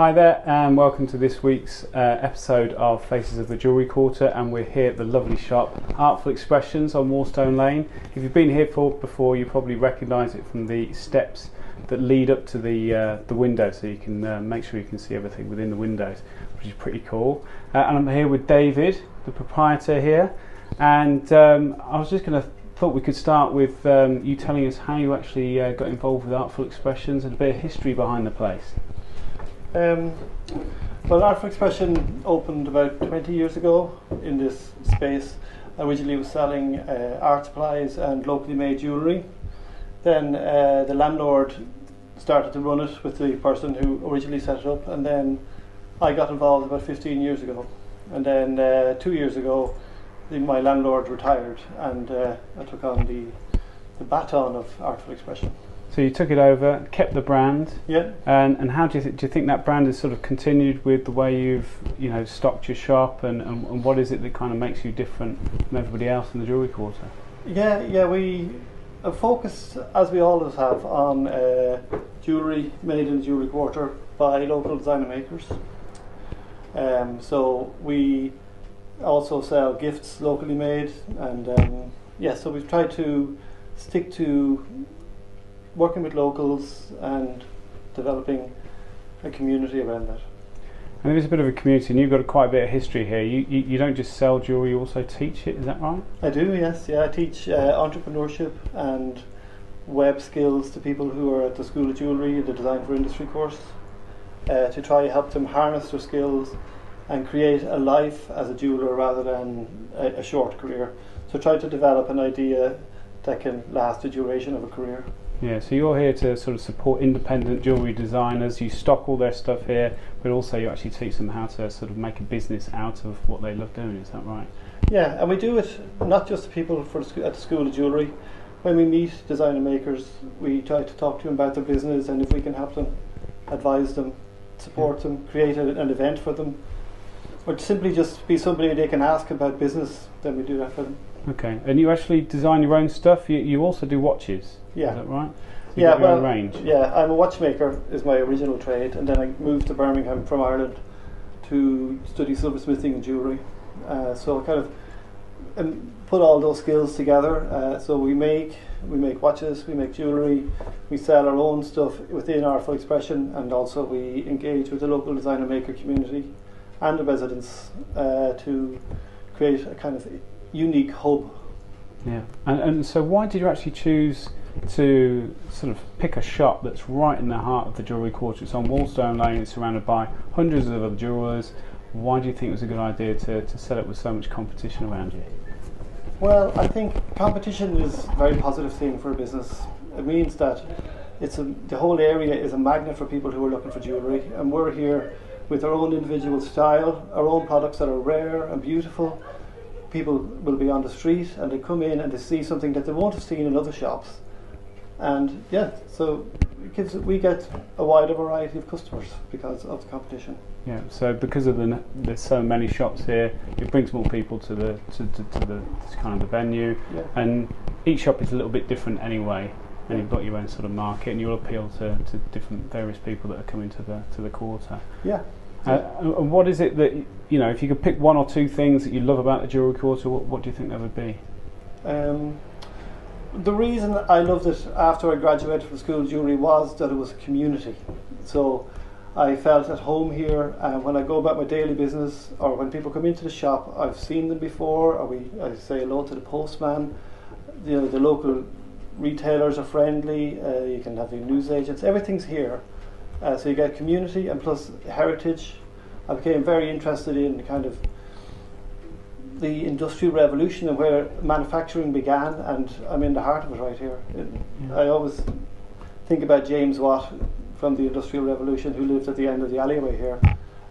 Hi there and welcome to this week's episode of Faces of the Jewellery Quarter, and we're here at the lovely shop Artful Expressions on Warstone Lane. If you've been here before, you probably recognise it from the steps that lead up to the window, so you can make sure you can see everything within the windows, which is pretty cool. And I'm here with David, the proprietor here, and I was just thought we could start with you telling us how you actually got involved with Artful Expressions and a bit of history behind the place. Well, Artful Expression opened about 20 years ago in this space. Originally it was selling art supplies and locally made jewellery. Then the landlord started to run it with the person who originally set it up, and then I got involved about 15 years ago. And then 2 years ago my landlord retired, and I took on the baton of Artful Expression. So you took it over, kept the brand, yeah. And how do you think that brand has sort of continued with the way you've stocked your shop, and what is it that kind of makes you different from everybody else in the Jewellery Quarter? Yeah, we focus, as we always have, on jewellery made in the Jewellery Quarter by local designer makers. So we also sell gifts locally made, and so we've tried to stick to working with locals and developing a community around that. And there is a bit of a community, and you've got quite a bit of history here. You don't just sell jewellery, you also teach it, is that right? I do, yes. Yeah, I teach entrepreneurship and web skills to people who are at the School of Jewellery, the Design for Industry course, to try help them harness their skills and create a life as a jeweller rather than a short career. So try to develop an idea that can last the duration of a career. Yeah, so you're here to sort of support independent jewellery designers. You stock all their stuff here, but also you actually teach them how to sort of make a business out of what they love doing, is that right? Yeah, and we do it not just to people at the School of Jewellery. When we meet designer makers, we try to talk to them about their business, and if we can help them, advise them, support them, create an event for them, or simply just be somebody they can ask about business, then we do that for them. Okay, and you actually design your own stuff. You also do watches. Yeah. Is that right? So yeah, well, range. Yeah, I'm a watchmaker is my original trade, and then I moved to Birmingham from Ireland to study silversmithing and jewellery. So I kind of put all those skills together. So we make watches, we make jewellery, we sell our own stuff within Artful Expression, and also we engage with the local designer maker community and the residents to create a kind of unique hub. Yeah, and so why did you actually choose to sort of pick a shop that's right in the heart of the Jewellery Quarter? It's on Warstone Lane, it's surrounded by hundreds of other jewellers. Why do you think it was a good idea to set up with so much competition around you? Well, I think competition is a very positive thing for a business. It means that the whole area is a magnet for people who are looking for jewellery, and we're here with our own individual style, our own products that are rare and beautiful. People will be on the street and they come in and they see something that they won't have seen in other shops, and so we get a wider variety of customers because of the competition. Yeah, so because of there's so many shops here, it brings more people to the kind of the venue, and each shop is a little bit different anyway, and you've got your own sort of market, and you'll appeal to different various people that are coming to the quarter. Yeah. And what is it that, if you could pick one or two things that you love about the Jewellery Quarter, what do you think that would be? The reason I loved it after I graduated from the School of Jewellery was that it was a community. So I felt at home here, when I go about my daily business, or when people come into the shop, I've seen them before, or I say hello to the postman. The local retailers are friendly, you can have the newsagents, everything's here. So you get community and plus heritage. I became very interested in kind of the Industrial Revolution and where manufacturing began, and I'm in the heart of it right here. I always think about James Watt from the Industrial Revolution, who lived at the end of the alleyway here.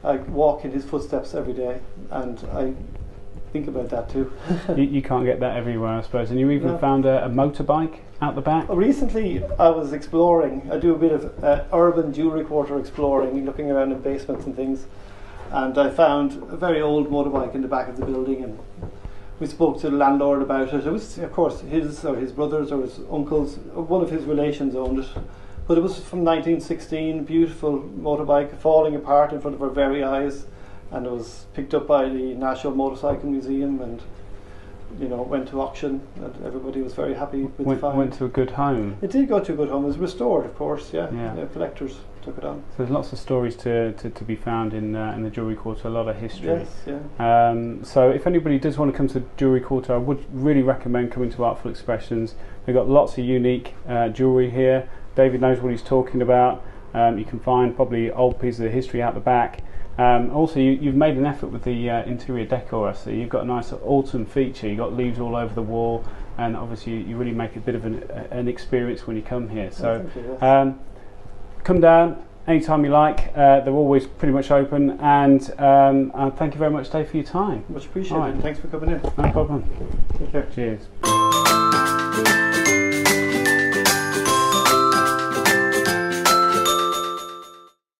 I walk in his footsteps every day, and I think about that too. you can't get that everywhere, I suppose. And you even found a motorbike out the back? Recently I was exploring. I do a bit of urban Jewellery Quarter exploring, looking around in basements and things, and I found a very old motorbike in the back of the building, and we spoke to the landlord about it. It was, of course, his brothers or his uncles, one of his relations owned it, But it was from 1916, beautiful motorbike falling apart in front of our very eyes, and it was picked up by the National Motorcycle Museum and went to auction, and everybody was very happy with the find. Went to a good home. It did go to a good home. It was restored, of course, yeah. Yeah. Collectors took it on. So there's lots of stories to be found in the Jewellery Quarter, a lot of history. Yes, yeah. So if anybody does want to come to the Jewellery Quarter, I would really recommend coming to Artful Expressions. They've got lots of unique jewellery here. David knows what he's talking about. You can find probably old pieces of history out the back. Also, you've made an effort with the interior decor. So you've got a nice autumn feature. You've got leaves all over the wall, and obviously you really make a bit of an experience when you come here. So come down anytime you like. They're always pretty much open, and thank you very much, Dave, for your time. Much appreciated. Right. Thanks for coming in. No problem. Take care. Cheers.